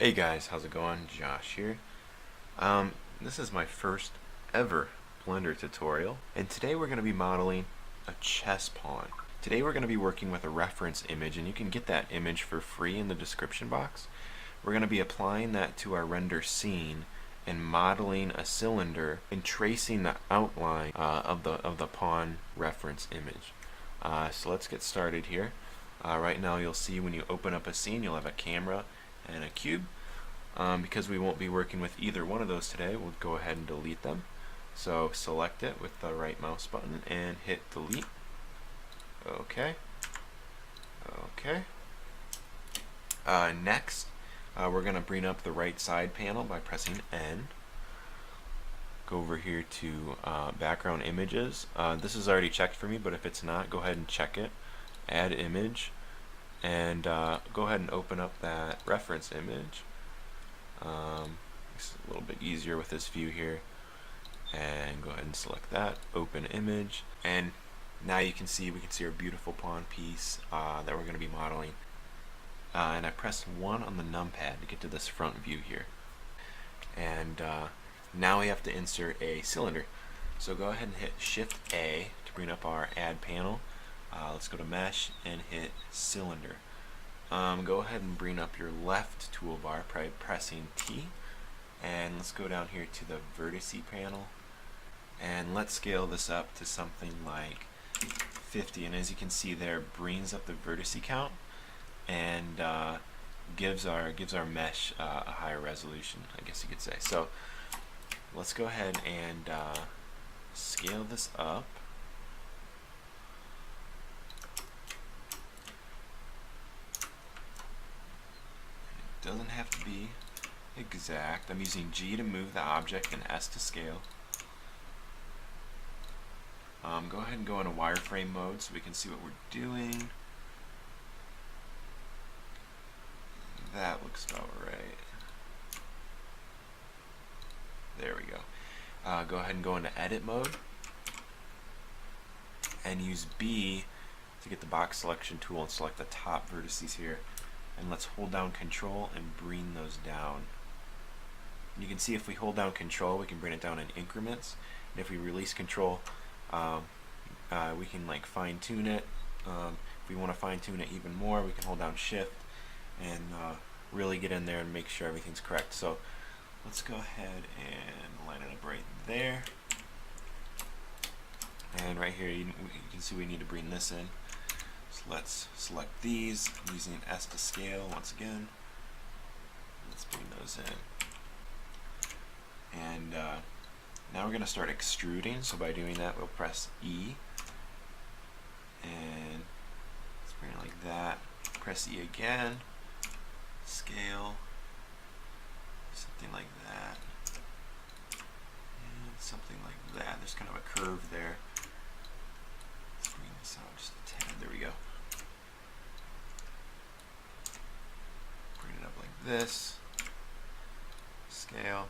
Hey guys, how's it going? Josh here. This is my first ever Blender tutorial, and today we're going to be modeling a chess pawn. Today we're going to be working with a reference image, and you can get that image for free in the description box. We're going to be applying that to our render scene and modeling a cylinder and tracing the outline of the pawn reference image. So let's get started here. Right now you'll see when you open up a scene, you'll have a camera and a cube. Because we won't be working with either one of those today, we'll go ahead and delete them. So select it with the right mouse button and hit delete. Okay. Okay. Next, we're going to bring up the right side panel by pressing N. Go over here to background images. This is already checked for me, but if it's not, go ahead and check it. Add image, and go ahead and open up that reference image. It's a little bit easier with this view here, and go ahead and select that, open image, and now we can see our beautiful pawn piece that we're going to be modeling. And I pressed 1 on the numpad to get to this front view here, and now we have to insert a cylinder. So go ahead and hit Shift A to bring up our add panel. Let's go to mesh and hit cylinder. Go ahead and bring up your left toolbar by pressing T, and let's go down here to the vertex panel, and let's scale this up to something like 50, and as you can see there, it brings up the vertex count and gives our mesh a higher resolution, I guess you could say. So let's go ahead and scale this up. Doesn't have to be exact. I'm using G to move the object and S to scale. Go ahead and go into wireframe mode so we can see what we're doing. That looks about right. There we go. Go ahead and go into edit mode and use B to get the box selection tool and select the top vertices here. And let's hold down Control and bring those down. You can see if we hold down Control, we can bring it down in increments. And if we release Control, we can like fine tune it. If we want to fine tune it even more, we can hold down Shift and really get in there and make sure everything's correct. So let's go ahead and line it up right there. And right here, you can see we need to bring this in. So let's select these using S to scale once again. Let's bring those in. And now we're going to start extruding. So by doing that, we'll press E. And let's bring it like that. Press E again. Scale. Something like that. And something like that. There's kind of a curve there. Let's bring this out just a tad. There we go. Bring it up like this. Scale.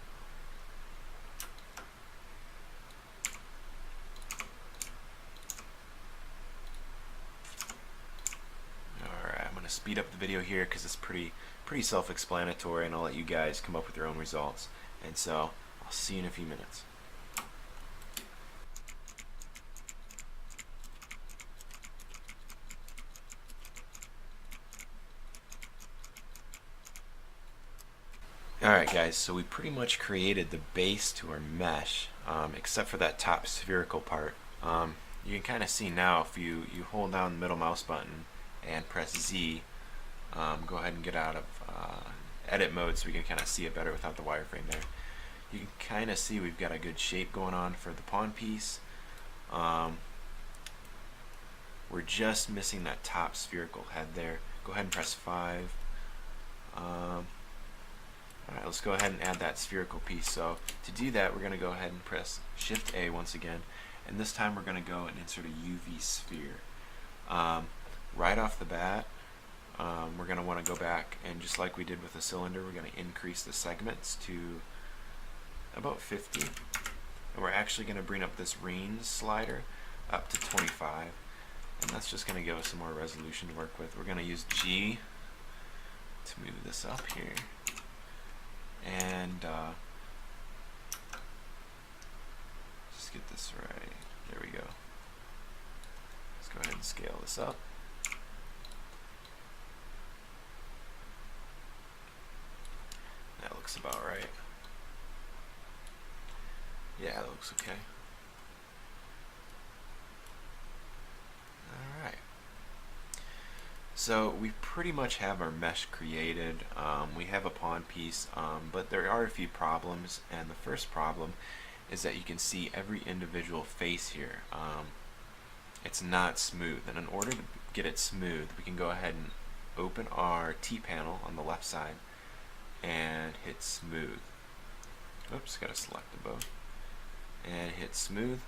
Alright, I'm going to speed up the video here because it's pretty self-explanatory, and I'll let you guys come up with your own results. And so, I'll see you in a few minutes. Alright guys, so we pretty much created the base to our mesh, except for that top spherical part. You can kind of see now if you hold down the middle mouse button and press Z, go ahead and get out of edit mode so we can kind of see it better without the wireframe there. You can kind of see we've got a good shape going on for the pawn piece. We're just missing that top spherical head there. Go ahead and press 5. Alright, let's go ahead and add that spherical piece. So to do that, we're going to go ahead and press Shift A once again, and this time we're going to go and insert a UV sphere. Right off the bat, we're going to want to go back, and just like we did with the cylinder, we're going to increase the segments to about 50, and we're actually going to bring up this range slider up to 25, and that's just going to give us some more resolution to work with. We're going to use G to move this up here. And just get this right. There we go. Let's go ahead and scale this up. That looks about right. Yeah, that looks okay. Alright. So we pretty much have our mesh created. We have a pawn piece, but there are a few problems, and the first problem is that you can see every individual face here. It's not smooth, and in order to get it smooth, we can go ahead and open our T panel on the left side and hit smooth. Oops, gotta select them both. And hit smooth,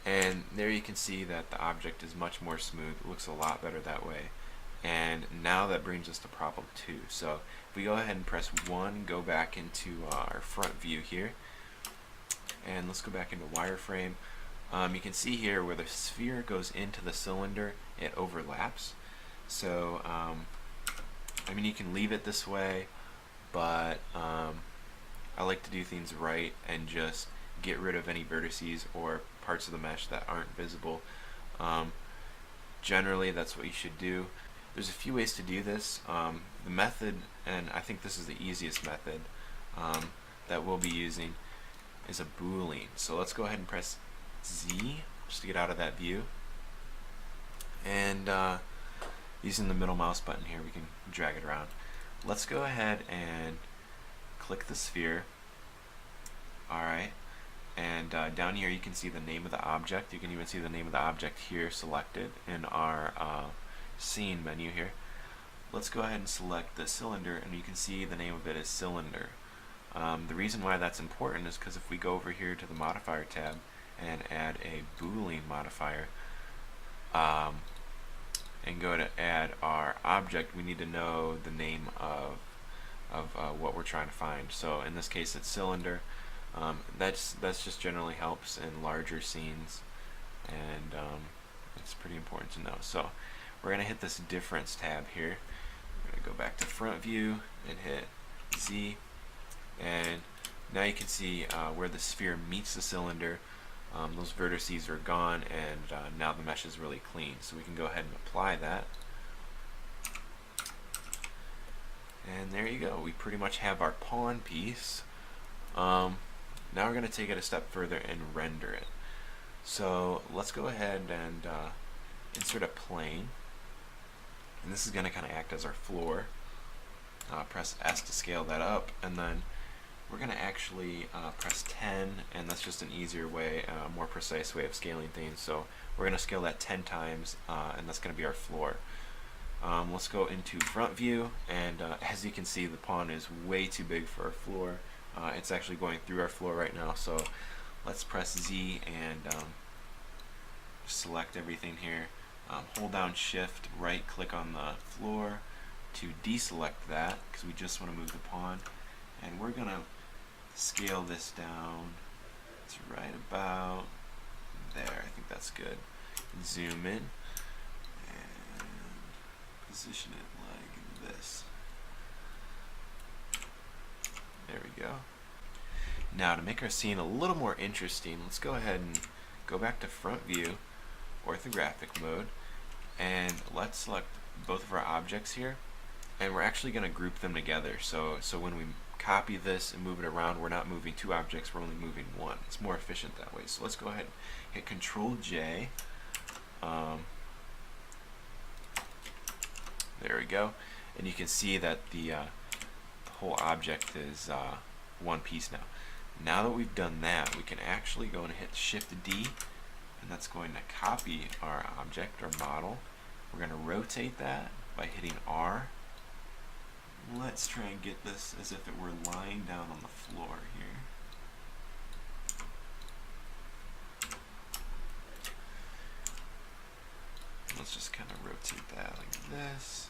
and there you can see that the object is much more smooth. It looks a lot better that way. And now that brings us to problem 2. So if we go ahead and press 1, go back into our front view here, and let's go back into wireframe. You can see here where the sphere goes into the cylinder, it overlaps. So I mean, you can leave it this way, but I like to do things right and just get rid of any vertices or parts of the mesh that aren't visible. Generally, that's what you should do. There's a few ways to do this. The method, and I think this is the easiest method that we'll be using, is a boolean. So let's go ahead and press Z just to get out of that view. And using the middle mouse button here, we can drag it around. Let's go ahead and click the sphere. Alright. And down here you can see the name of the object. You can even see the name of the object here selected in our scene menu here. Let's go ahead and select the cylinder, and you can see the name of it is cylinder. The reason why that's important is because if we go over here to the modifier tab and add a boolean modifier and go to add our object, we need to know the name of what we're trying to find. So in this case it's cylinder. That's just generally helps in larger scenes, and it's pretty important to know. So we're going to hit this difference tab here. We're going to go back to front view and hit Z, and now you can see where the sphere meets the cylinder. Those vertices are gone, and now the mesh is really clean. So we can go ahead and apply that. And there you go. We pretty much have our pawn piece. Now we're going to take it a step further and render it. So let's go ahead and insert a plane. And this is going to kind of act as our floor. Press S to scale that up, and then we're going to actually press 10, and that's just an easier way, a more precise way of scaling things. So we're going to scale that 10 times, and that's going to be our floor. Let's go into front view, and as you can see, the pawn is way too big for our floor. It's actually going through our floor right now, so let's press Z and select everything here. Hold down Shift, right click on the floor to deselect that, because we just want to move the pawn, and we're going to scale this down to right about there. I think that's good. Zoom in and position it like this. There we go. Now to make our scene a little more interesting, let's go ahead and go back to front view, orthographic mode, and let's select both of our objects here, and we're actually going to group them together. So when we copy this and move it around, we're not moving two objects, we're only moving one. It's more efficient that way. So let's go ahead and hit Control J. There we go. And you can see that the whole object is one piece now. Now that we've done that, we can actually go and hit Shift D, and that's going to copy our object or model. We're going to rotate that by hitting R. Let's try and get this as if it were lying down on the floor here. Let's just kind of rotate that like this.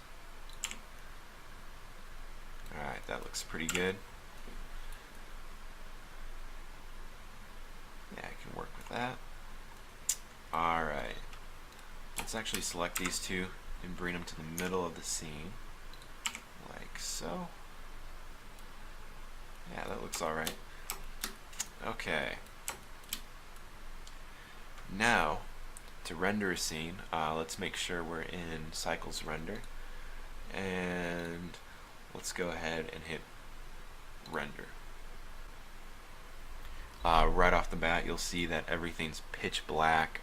Alright, that looks pretty good. Yeah, I can work with that. Alright, let's actually select these two and bring them to the middle of the scene, like so. Yeah, that looks alright. Okay. Now, to render a scene, let's make sure we're in Cycles Render. And let's go ahead and hit Render. Right off the bat, you'll see that everything's pitch black.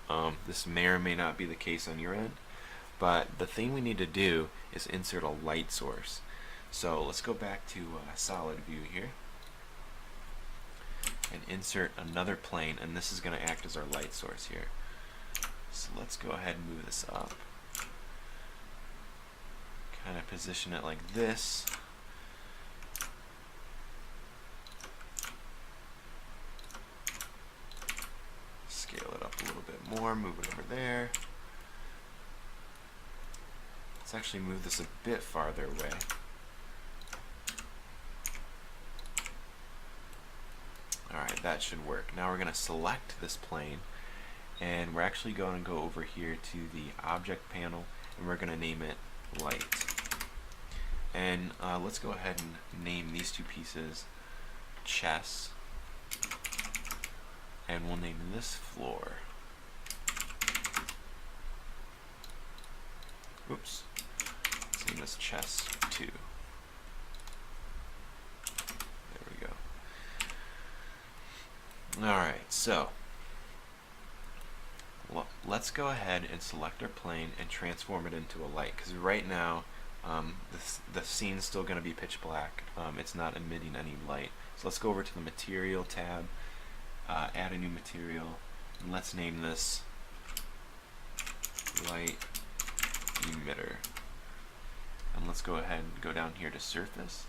This may or may not be the case on your end, but the thing we need to do is insert a light source. So let's go back to solid view here and insert another plane, and this is going to act as our light source here. So let's go ahead and move this up. Kind of position it like this. Scale it up a little bit more, move it over there. Let's actually move this a bit farther away. Alright, that should work. Now we're going to select this plane, and we're actually going to go over here to the object panel, and we're going to name it light. And let's go ahead and name these two pieces chess, and we'll name this floor. Oops. Let's name this chess 2. There we go. Alright, so let's go ahead and select our plane and transform it into a light, because right now the scene's still going to be pitch black. It's not emitting any light. So let's go over to the Material tab, add a new material, and let's name this Light Emitter. And let's go ahead and go down here to Surface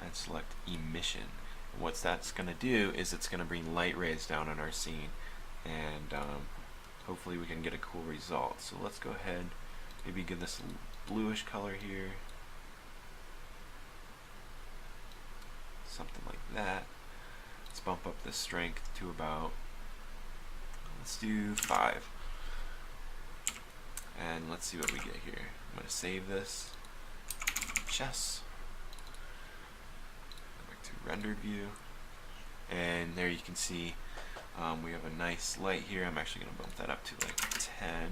and select Emission. And what that's going to do is it's going to bring light rays down on our scene, and hopefully we can get a cool result. So let's go ahead, maybe give this a bluish color here, something like that. Let's bump up the strength to about, let's do 5, and let's see what we get here. I'm going to save this. Chess. Go back to rendered view, and there you can see we have a nice light here. I'm actually going to bump that up to like 10,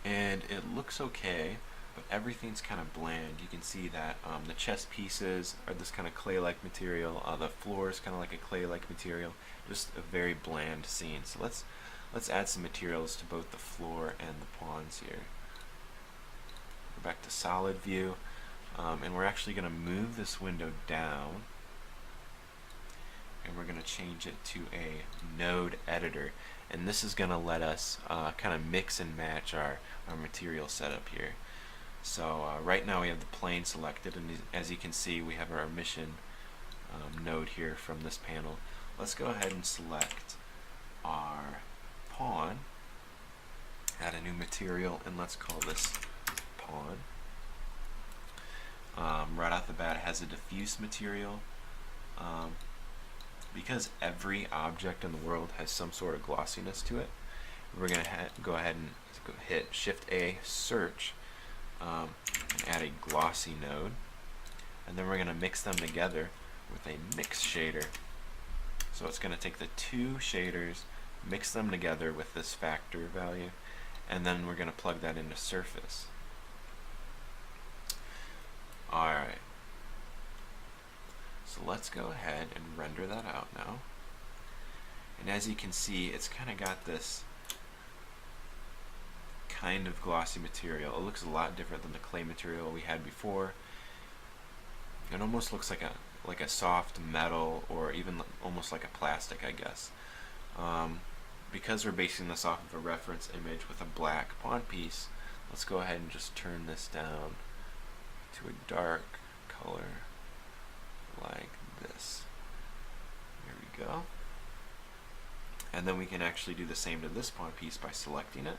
and it looks okay, but everything's kind of bland. You can see that the chess pieces are this kind of clay-like material. The floor is kind of like a clay-like material. Just a very bland scene. So let's add some materials to both the floor and the pawns here. Go back to solid view, and we're actually going to move this window down, and we're going to change it to a node editor, and this is going to let us kind of mix and match our material setup here. So right now we have the plane selected, and as you can see we have our emission node here from this panel. Let's go ahead and select our pawn, add a new material, and let's call this pawn. Right off the bat it has a diffuse material. Because every object in the world has some sort of glossiness to it, we're going to go ahead and hit Shift A, search, and add a glossy node, and then we're going to mix them together with a mix shader. So it's going to take the two shaders, mix them together with this factor value, and then we're going to plug that into Surface. Alright, so let's go ahead and render that out now. And as you can see, it's kind of got this kind of glossy material. It looks a lot different than the clay material we had before. It almost looks like a soft metal, or even almost like a plastic, I guess. Because we're basing this off of a reference image with a black pawn piece, let's go ahead and just turn this down to a dark color like this. There we go. And then we can actually do the same to this pawn piece by selecting it,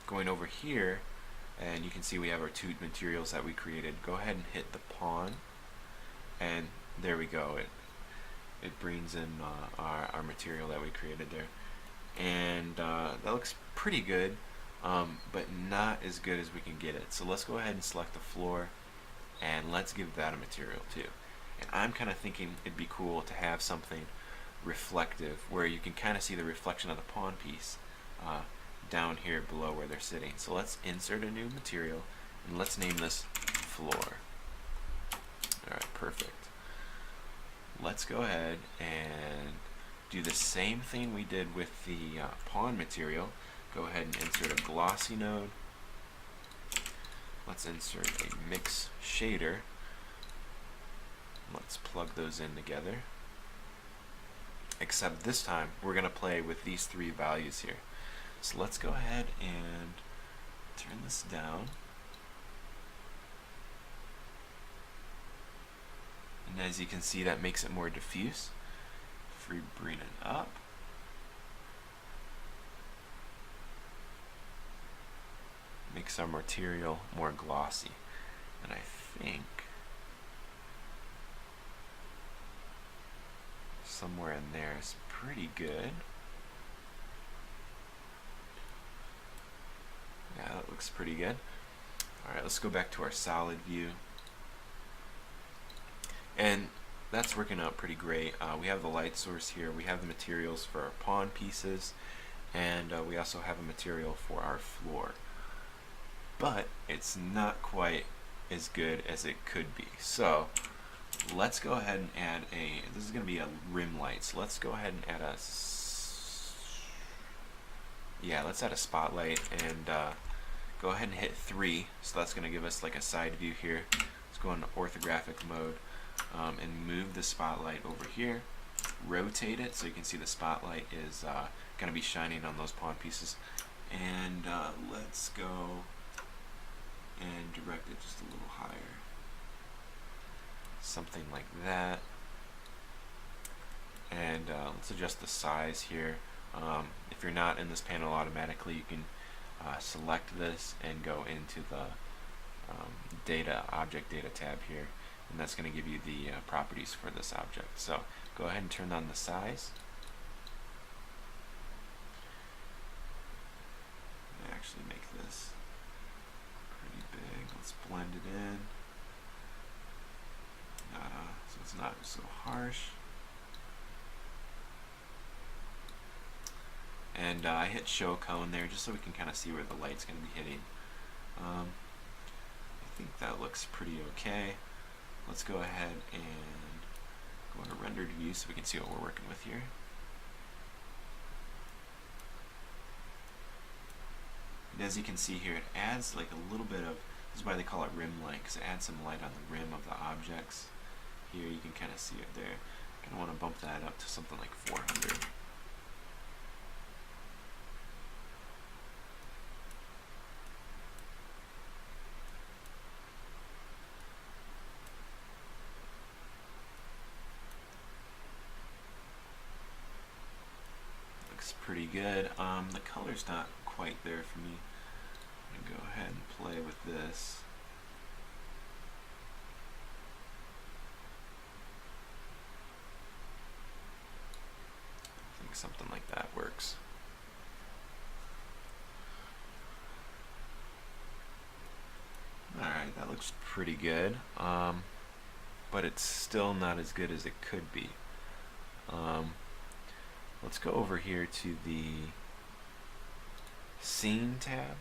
going over here, and you can see we have our two materials that we created. Go ahead and hit the pawn, and there we go. It brings in our material that we created there, and that looks pretty good, but not as good as we can get it. So let's go ahead and select the floor, and let's give that a material too. And I'm kind of thinking it'd be cool to have something reflective where you can kind of see the reflection of the pawn piece down here below where they're sitting. So let's insert a new material and let's name this floor. Alright, perfect. Let's go ahead and do the same thing we did with the pawn material. Go ahead and insert a glossy node. Let's insert a mix shader. Let's plug those in together. Except this time we're going to play with these three values here. So let's go ahead and turn this down. And as you can see, that makes it more diffuse. If we bring it up, makes our material more glossy. And I think somewhere in there is pretty good. Yeah, that looks pretty good. Alright, let's go back to our solid view. And that's working out pretty great. We have the light source here, we have the materials for our pawn pieces, and we also have a material for our floor. But it's not quite as good as it could be. So let's go ahead and add this is going to be a rim light. So let's go ahead and add let's add a spotlight and go ahead and hit 3. So that's going to give us like a side view here. Let's go into orthographic mode and move the spotlight over here. Rotate it so you can see the spotlight is going to be shining on those pawn pieces. And let's go and direct it just a little higher. Something like that. And let's adjust the size here. If you're not in this panel automatically, you can select this and go into the object data tab here, and that's going to give you the properties for this object. So go ahead and turn on the size. Actually make this pretty big. Let's blend it in. So it's not so harsh. And I hit show cone there just so we can kind of see where the light's going to be hitting. I think that looks pretty okay. Let's go ahead and go into rendered view so we can see what we're working with here. And as you can see here, it adds like a little bit of, this is why they call it rim light, because it adds some light on the rim of the objects. Here you can kind of see it there. Kind of want to bump that up to something like 400. Looks pretty good. The color's not quite there for me. I'm going to go ahead and play with this. I think something like that works. Alright, that looks pretty good, but it's still not as good as it could be. Let's go over here to the Scene tab,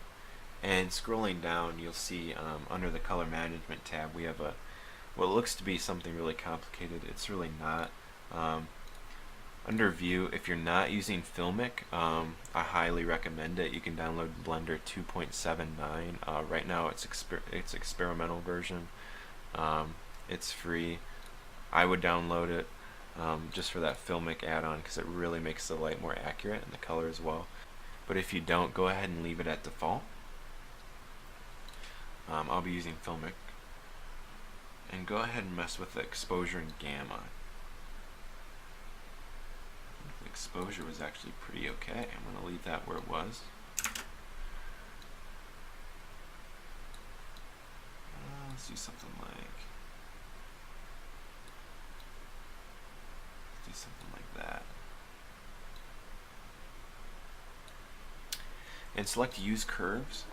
and scrolling down you'll see under the Color Management tab we have what looks to be something really complicated. It's really not. Under View, if you're not using Filmic, I highly recommend it. You can download Blender 2.79. Right now it's experimental version. It's free. I would download it just for that Filmic add-on because it really makes the light more accurate and the color as well. But if you don't, go ahead and leave it at default. I'll be using Filmic. And go ahead and mess with the exposure and gamma. The exposure was actually pretty okay. I'm going to leave that where it was. Let's do something like that. And select Use Curves.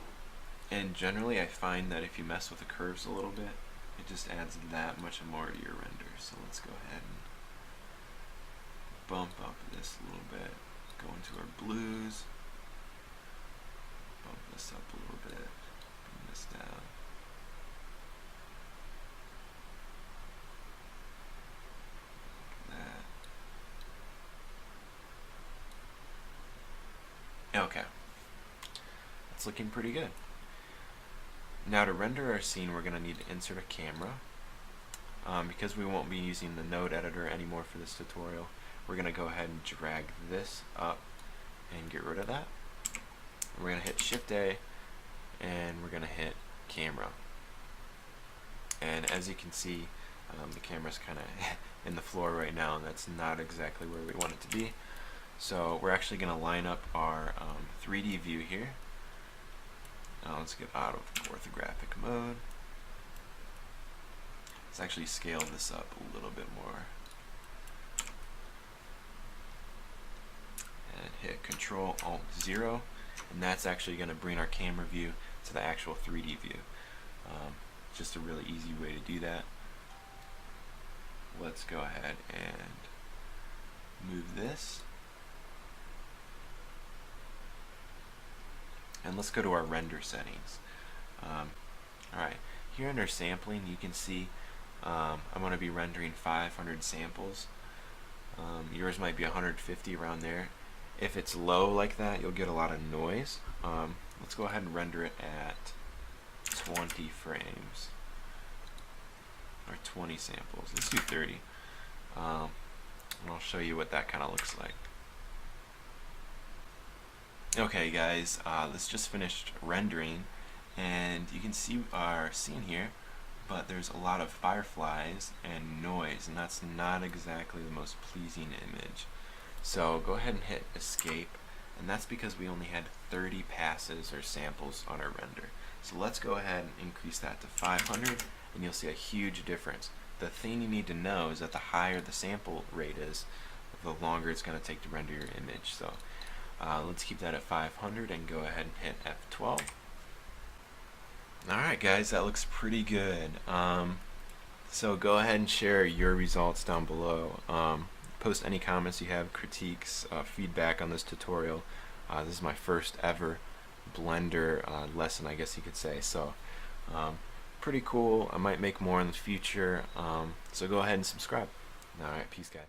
And generally I find that if you mess with the curves a little bit, it just adds that much more to your render. So let's go ahead and bump up this a little bit, go into our blues, bump this up a little bit, bring this down. Like that. Okay. It's looking pretty good. Now to render our scene, we're going to need to insert a camera. Because we won't be using the node editor anymore for this tutorial, we're going to go ahead and drag this up and get rid of that. We're going to hit Shift A and we're going to hit camera. And as you can see, the camera's kind of in the floor right now, and that's not exactly where we want it to be. So we're actually going to line up our 3D view here. Now let's get out of orthographic mode. Let's actually scale this up a little bit more. And hit Control Alt 0, and that's actually going to bring our camera view to the actual 3D view. Just a really easy way to do that. Let's go ahead and move this. And let's go to our render settings. Alright, here under sampling you can see I'm going to be rendering 500 samples. Yours might be 150, around there. If it's low like that, you'll get a lot of noise. Let's go ahead and render it at 20 frames. Or 20 samples. Let's do 30. And I'll show you what that kind of looks like. Okay guys, this just finished rendering, and you can see our scene here, but there's a lot of fireflies and noise, and that's not exactly the most pleasing image. So go ahead and hit escape, and that's because we only had 30 passes or samples on our render. So let's go ahead and increase that to 500, and you'll see a huge difference. The thing you need to know is that the higher the sample rate is, the longer it's going to take to render your image. So let's keep that at 500 and go ahead and hit F12. Alright guys, that looks pretty good. So go ahead and share your results down below. Post any comments you have, critiques, feedback on this tutorial. This is my first ever Blender lesson, I guess you could say. So pretty cool. I might make more in the future. So go ahead and subscribe. Alright, peace guys.